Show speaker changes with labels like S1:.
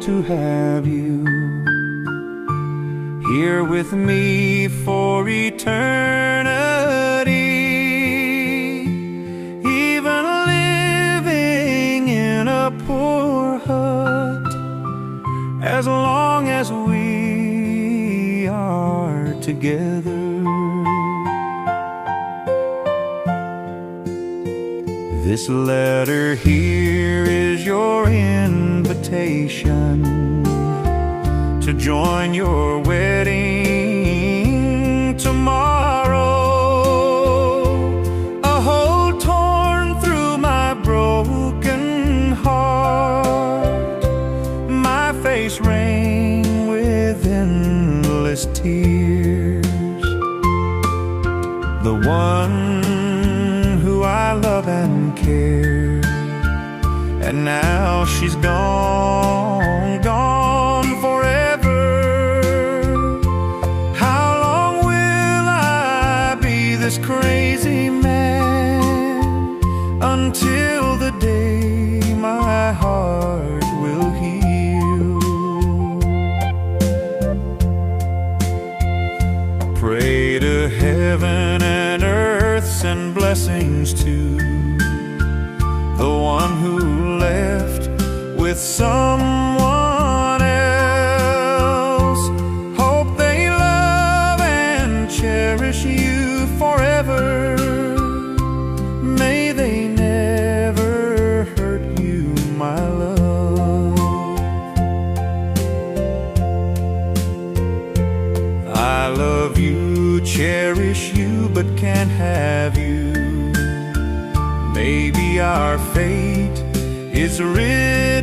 S1: to have you here with me for eternity. Even living in a poor hut, as long as we are together. This letter here is your invitation to join your wedding tomorrow. A hole torn through my broken heart, my face rained with endless tears. The one who I love and care, and now she's gone, gone forever. How long will I be this crazy man, until the day my heart will heal? Pray to heaven and earth, send blessings to the one who left with someone else. Hope they love and cherish you forever. May they never hurt you, my love. I love you, cherish you, but can't have you. Maybe our fate is written